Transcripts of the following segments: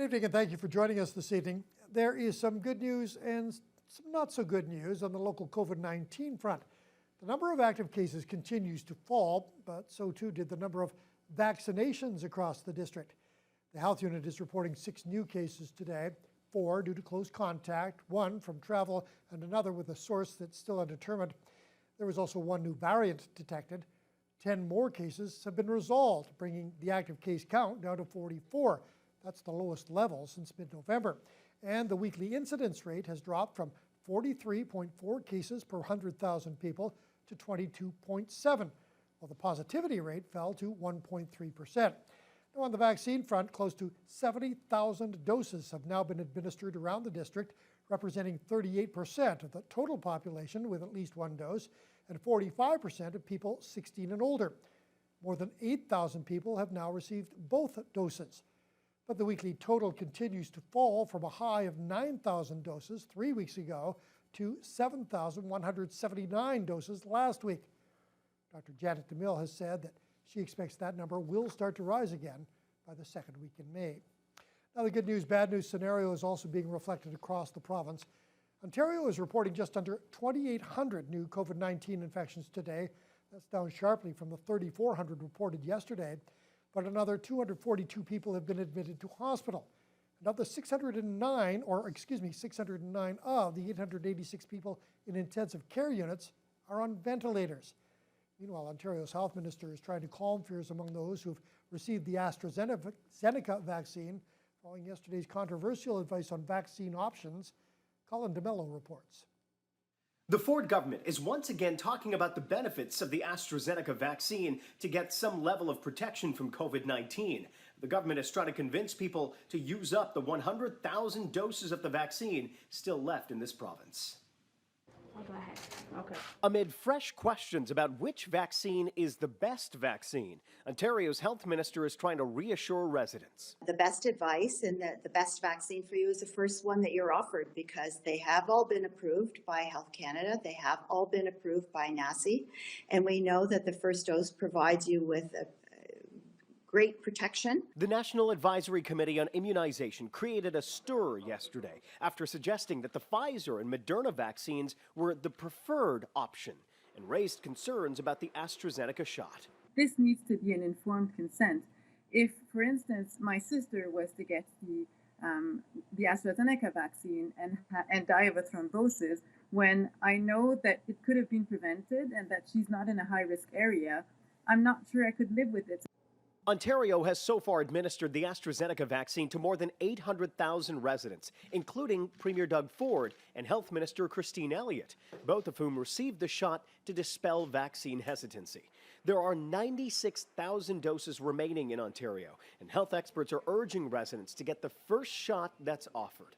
evening and thank you for joining us this evening. There is some good news and some not so good news on the local COVID-19 front. The number of active cases continues to fall, but so too did the number of vaccinations across the district. The health unit is reporting 6 new cases today, 4 due to close contact, 1 from travel, and another with a source that's still undetermined. There was also 1 new variant detected. 10 more cases have been resolved, bringing the active case count down to 44. That's the lowest level since mid-November. And the weekly incidence rate has dropped from 43.4 cases per 100,000 people to 22.7, while the positivity rate fell to 1.3%. Now, on the vaccine front, close to 70,000 doses have now been administered around the district, representing 38% of the total population with at least 1 dose and 45% of people 16 and older. More than 8,000 people have now received both doses. But the weekly total continues to fall from a high of 9,000 doses 3 weeks ago to 7,179 doses last week. Dr. Janet DeMille has said that she expects that number will start to rise again by the second week in May. Now, the good news, bad news scenario is also being reflected across the province. Ontario is reporting just under 2,800 new COVID-19 infections today. That's down sharply from the 3,400 reported yesterday. But another 242 people have been admitted to hospital. And of the 609 of the 886 people in intensive care units are on ventilators. Meanwhile, Ontario's health minister is trying to calm fears among those who've received the AstraZeneca vaccine following yesterday's controversial advice on vaccine options. Colin DeMello reports. The Ford government is once again talking about the benefits of the AstraZeneca vaccine to get some level of protection from COVID-19. The government is trying to convince people to use up the 100,000 doses of the vaccine still left in this province. I'll go ahead. Okay. Amid fresh questions about which vaccine is the best vaccine, Ontario's health minister is trying to reassure residents. The best advice and the best vaccine for you is the first one that you're offered, because they have all been approved by Health Canada. They have all been approved by NACI. And we know that the first dose provides you with a great protection. The National Advisory Committee on Immunization created a stir yesterday after suggesting that the Pfizer and Moderna vaccines were the preferred option and raised concerns about the AstraZeneca shot. This needs to be an informed consent. If, for instance, my sister was to get the AstraZeneca vaccine and die of a thrombosis, when I know that it could have been prevented and that she's not in a high-risk area, I'm not sure I could live with it. Ontario has so far administered the AstraZeneca vaccine to more than 800,000 residents, including Premier Doug Ford and Health Minister Christine Elliott, both of whom received the shot to dispel vaccine hesitancy. There are 96,000 doses remaining in Ontario, and health experts are urging residents to get the first shot that's offered.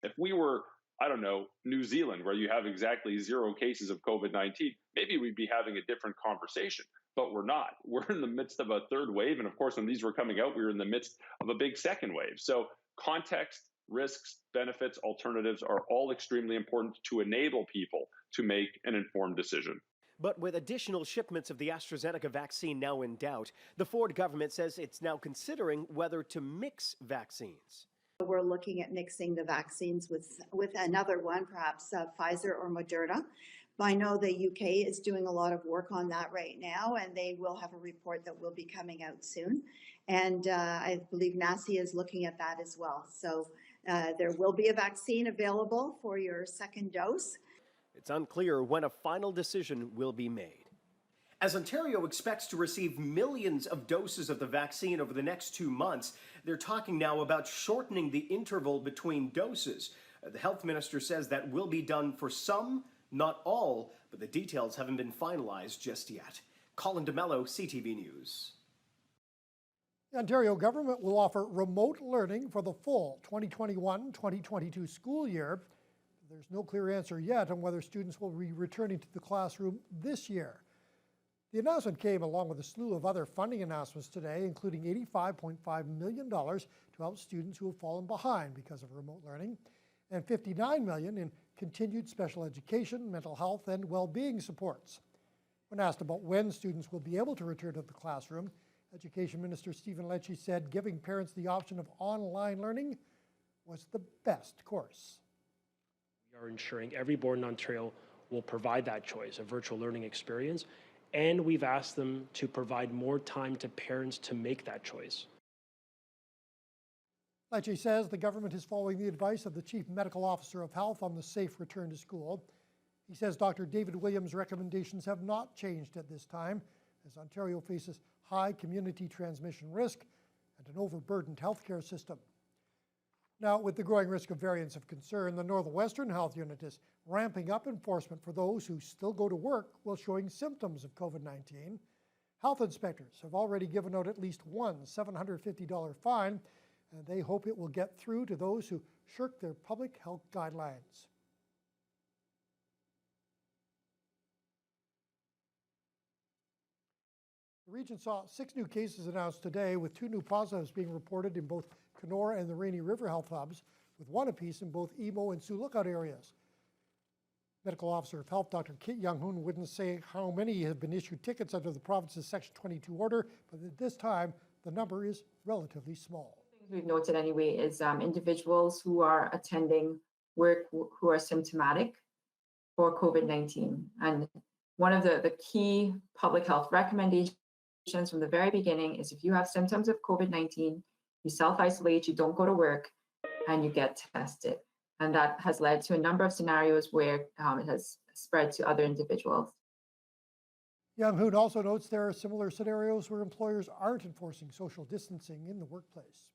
If we were, I don't know, New Zealand, where you have exactly 0 cases of COVID-19, maybe we'd be having a different conversation. But we're not. We're in the midst of a third wave. And of course, when these were coming out, we were in the midst of a big second wave. So context, risks, benefits, alternatives are all extremely important to enable people to make an informed decision. But with additional shipments of the AstraZeneca vaccine now in doubt, the Ford government says it's now considering whether to mix vaccines. We're looking at mixing the vaccines with another one, perhaps Pfizer or Moderna. I know the UK is doing a lot of work on that right now, and they will have a report that will be coming out soon. And I believe NACI is looking at that as well. So there will be a vaccine available for your second dose. It's unclear when a final decision will be made. As Ontario expects to receive millions of doses of the vaccine over the next 2 months, they're talking now about shortening the interval between doses. The health minister says that will be done for some, not all, but the details haven't been finalized just yet. Colin DeMello, CTV News. The Ontario government will offer remote learning for the full 2021-2022 school year. There's no clear answer yet on whether students will be returning to the classroom this year. The announcement came along with a slew of other funding announcements today, including $85.5 million to help students who have fallen behind because of remote learning, and $59 million in continued special education, mental health, and well-being supports. When asked about when students will be able to return to the classroom, Education Minister Stephen Lecce said giving parents the option of online learning was the best course. We are ensuring every board in Ontario will provide that choice, a virtual learning experience, and we've asked them to provide more time to parents to make that choice. Lecce says the government is following the advice of the Chief Medical Officer of Health on the safe return to school. He says Dr. David Williams' recommendations have not changed at this time, as Ontario faces high community transmission risk and an overburdened healthcare system. Now, with the growing risk of variants of concern, the Northwestern Health Unit is ramping up enforcement for those who still go to work while showing symptoms of COVID-19. Health inspectors have already given out at least one $750 fine, and they hope it will get through to those who shirk their public health guidelines. The region saw 6 new cases announced today, with 2 new positives being reported in both Kenora and the Rainy River Health Hubs, with 1 apiece in both Emo and Sioux Lookout areas. Medical Officer of Health Dr. Kit Young-Hoon wouldn't say how many have been issued tickets under the province's Section 22 order, but at this time, the number is relatively small. We've noted anyway is individuals who are attending work who are symptomatic for COVID-19. And one of the key public health recommendations from the very beginning is if you have symptoms of COVID-19, you self-isolate, you don't go to work, and you get tested. And that has led to a number of scenarios where it has spread to other individuals. Young-Hoon also notes there are similar scenarios where employers aren't enforcing social distancing in the workplace.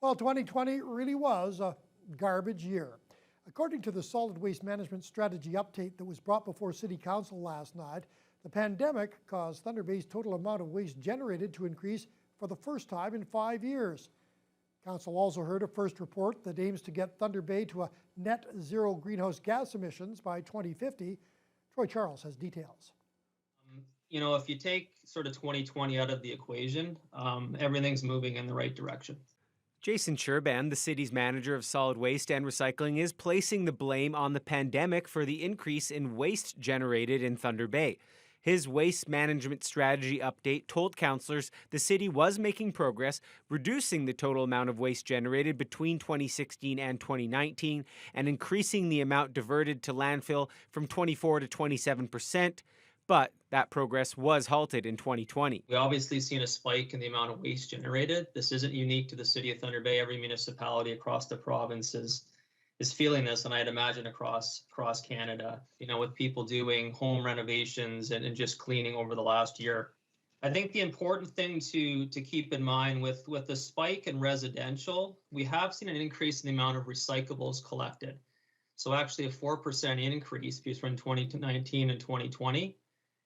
Well, 2020 really was a garbage year. According to the Solid Waste Management Strategy update that was brought before City Council last night, the pandemic caused Thunder Bay's total amount of waste generated to increase for the first time in 5 years. Council also heard a first report that aims to get Thunder Bay to a net zero greenhouse gas emissions by 2050. Troy Charles has details. You know, if you take sort of 2020 out of the equation, everything's moving in the right direction. Jason Sherban, the city's manager of solid waste and recycling, is placing the blame on the pandemic for the increase in waste generated in Thunder Bay. His waste management strategy update told councillors the city was making progress, reducing the total amount of waste generated between 2016 and 2019 and increasing the amount diverted to landfill from 24 to 27%. But that progress was halted in 2020. We obviously seen a spike in the amount of waste generated. This isn't unique to the city of Thunder Bay. Every municipality across the province is feeling this, and I'd imagine across Canada, you know, with people doing home renovations and just cleaning over the last year. I think the important thing to keep in mind with the spike in residential, we have seen an increase in the amount of recyclables collected. So actually a 4% increase between 2019 and 2020.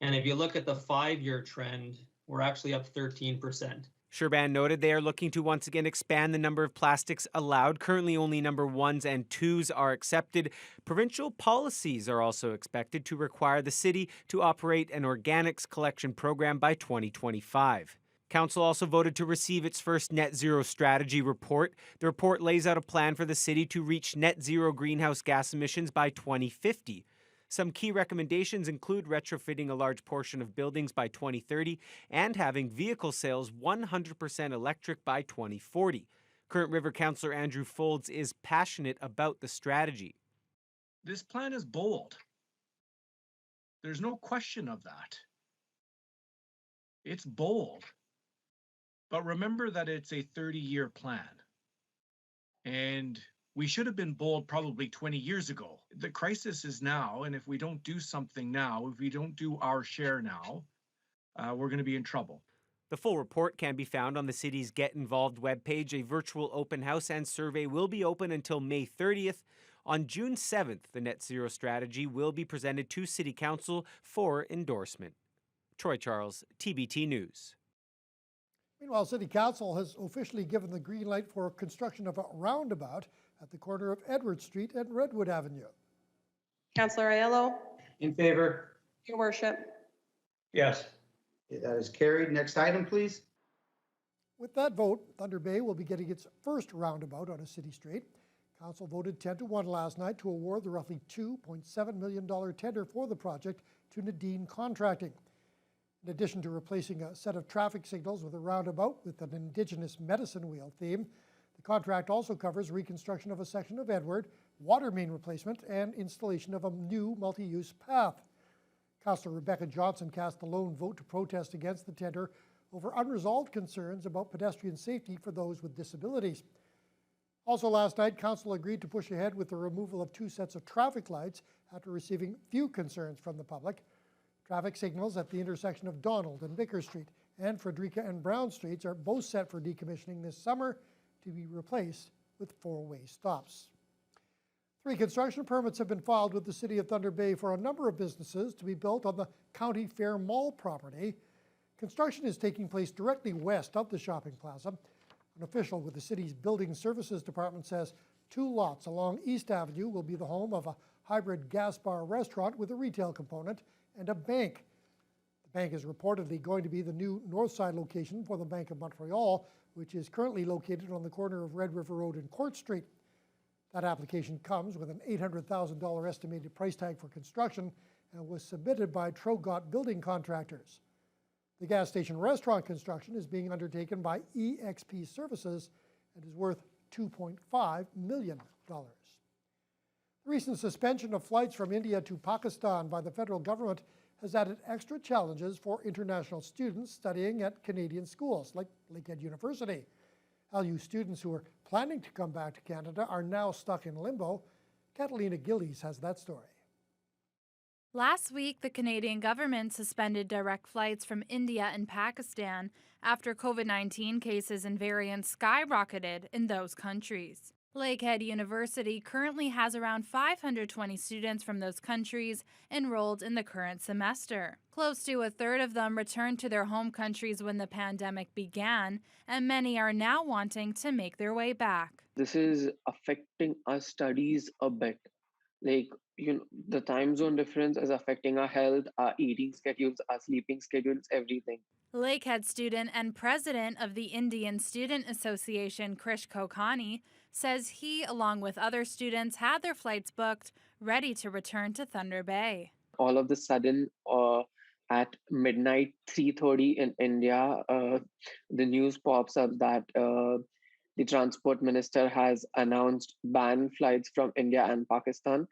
And if you look at the 5-year trend, we're actually up 13%. Sherban noted they are looking to once again expand the number of plastics allowed. Currently, only number 1s and 2s are accepted. Provincial policies are also expected to require the city to operate an organics collection program by 2025. Council also voted to receive its first net zero strategy report. The report lays out a plan for the city to reach net zero greenhouse gas emissions by 2050. Some key recommendations include retrofitting a large portion of buildings by 2030 and having vehicle sales 100% electric by 2040. Current River Councillor Andrew Folds is passionate about the strategy. This plan is bold. There's no question of that. It's bold. But remember that it's a 30-year plan. And we should have been bold probably 20 years ago. The crisis is now, and if we don't do something now, if we don't do our share now, we're going to be in trouble. The full report can be found on the city's Get Involved webpage. A virtual open house and survey will be open until May 30th. On June 7th, the net zero strategy will be presented to City Council for endorsement. Troy Charles, TBT News. Meanwhile, City Council has officially given the green light for construction of a roundabout at the corner of Edward Street and Redwood Avenue. Councillor Aiello? In favor. Your worship. Yes. Okay, that is carried. Next item, please. With that vote, Thunder Bay will be getting its first roundabout on a city street. Council voted 10-1 last night to award the roughly $2.7 million tender for the project to Nadine Contracting. In addition to replacing a set of traffic signals with a roundabout with an Indigenous medicine wheel theme, the contract also covers reconstruction of a section of Edward, water main replacement, and installation of a new multi-use path. Councillor Rebecca Johnson cast a lone vote to protest against the tender over unresolved concerns about pedestrian safety for those with disabilities. Also last night, Council agreed to push ahead with the removal of 2 sets of traffic lights after receiving few concerns from the public. Traffic signals at the intersection of Donald and Vicker Street and Frederica and Brown Streets are both set for decommissioning this summer to be replaced with 4-way stops. 3 construction permits have been filed with the City of Thunder Bay for a number of businesses to be built on the County Fair Mall property. Construction is taking place directly west of the shopping plaza. An official with the city's Building Services Department says 2 lots along East Avenue will be the home of a hybrid gas bar restaurant with a retail component and a bank. The bank is reportedly going to be the new north side location for the Bank of Montreal, which is currently located on the corner of Red River Road and Court Street. That application comes with an $800,000 estimated price tag for construction and was submitted by Trogot Building Contractors. The gas station restaurant construction is being undertaken by EXP Services and is worth $2.5 million. The recent suspension of flights from India to Pakistan by the federal government has added extra challenges for international students studying at Canadian schools like Lakehead University. LU students who are planning to come back to Canada are now stuck in limbo. Catalina Gillies has that story. Last week, the Canadian government suspended direct flights from India and Pakistan after COVID-19 cases and variants skyrocketed in those countries. Lakehead University currently has around 520 students from those countries enrolled in the current semester. Close to a third of them returned to their home countries when the pandemic began, and many are now wanting to make their way back. This is affecting our studies a bit. The time zone difference is affecting our health, our eating schedules, our sleeping schedules, everything. Lakehead student and president of the Indian Student Association, Krish Kokhani, says he, along with other students, had their flights booked, ready to return to Thunder Bay. All of a sudden, at midnight, 3:30 in India, the news pops up that the transport minister has announced banned flights from India and Pakistan.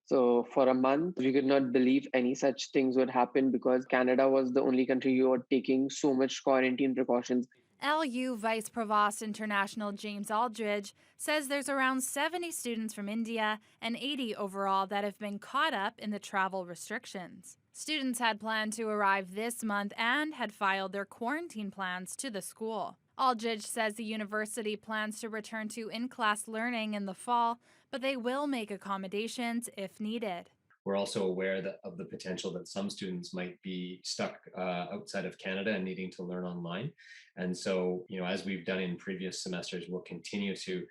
So for a month, we could not believe any such things would happen because Canada was the only country who were taking so much quarantine precautions. LU Vice Provost International James Aldridge says there's around 70 students from India and 80 overall that have been caught up in the travel restrictions. Students had planned to arrive this month and had filed their quarantine plans to the school. Aldridge says the university plans to return to in-class learning in the fall, but they will make accommodations if needed. We're also aware of the potential that some students might be stuck outside of Canada and needing to learn online. And so, as we've done in previous semesters, we'll continue to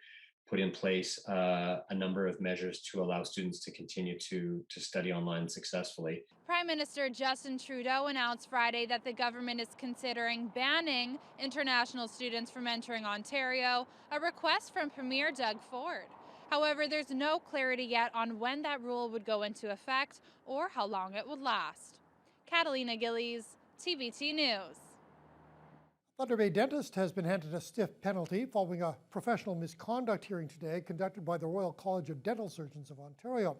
put in place a number of measures to allow students to continue to study online successfully. Prime Minister Justin Trudeau announced Friday that the government is considering banning international students from entering Ontario, a request from Premier Doug Ford. However, there's no clarity yet on when that rule would go into effect or how long it would last. Catalina Gillies, TVT News. Thunder Bay dentist has been handed a stiff penalty following a professional misconduct hearing today conducted by the Royal College of Dental Surgeons of Ontario.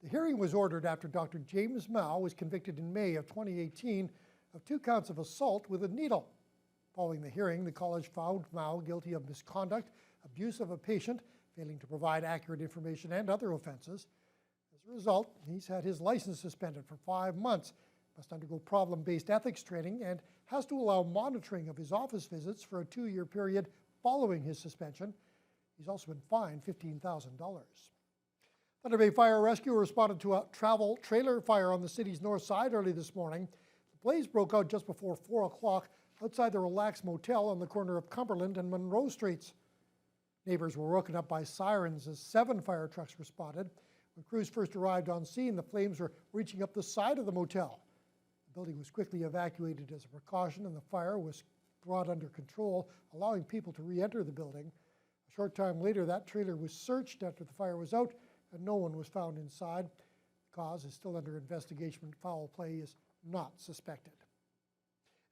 The hearing was ordered after Dr. James Mao was convicted in May of 2018 of 2 counts of assault with a needle. Following the hearing, the college found Mao guilty of misconduct, abuse of a patient, failing to provide accurate information, and other offenses. As a result, he's had his license suspended for 5 months, must undergo problem-based ethics training, and has to allow monitoring of his office visits for a 2-year period following his suspension. He's also been fined $15,000. Thunder Bay Fire Rescue responded to a travel trailer fire on the city's north side early this morning. The blaze broke out just before 4 o'clock outside the Relax Motel on the corner of Cumberland and Monroe Streets. Neighbors were woken up by sirens as 7 fire trucks responded. When crews first arrived on scene, the flames were reaching up the side of the motel. The building was quickly evacuated as a precaution, and the fire was brought under control, allowing people to re-enter the building. A short time later, that trailer was searched after the fire was out, and no one was found inside. The cause is still under investigation, but foul play is not suspected.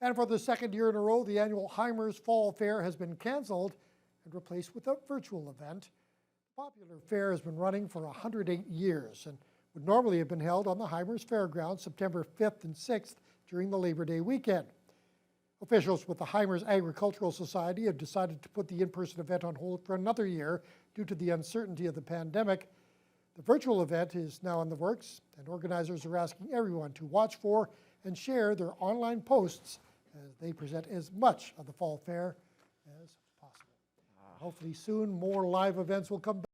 And for the second year in a row, the annual Heimers Fall Fair has been canceled and replaced with a virtual event. The popular fair has been running for 108 years and would normally have been held on the Heimers Fairgrounds September 5th and 6th during the Labor Day weekend. Officials with the Heimers Agricultural Society have decided to put the in-person event on hold for another year due to the uncertainty of the pandemic. The virtual event is now in the works, and organizers are asking everyone to watch for and share their online posts as they present as much of the fall fair as possible. Hopefully soon more live events will come back.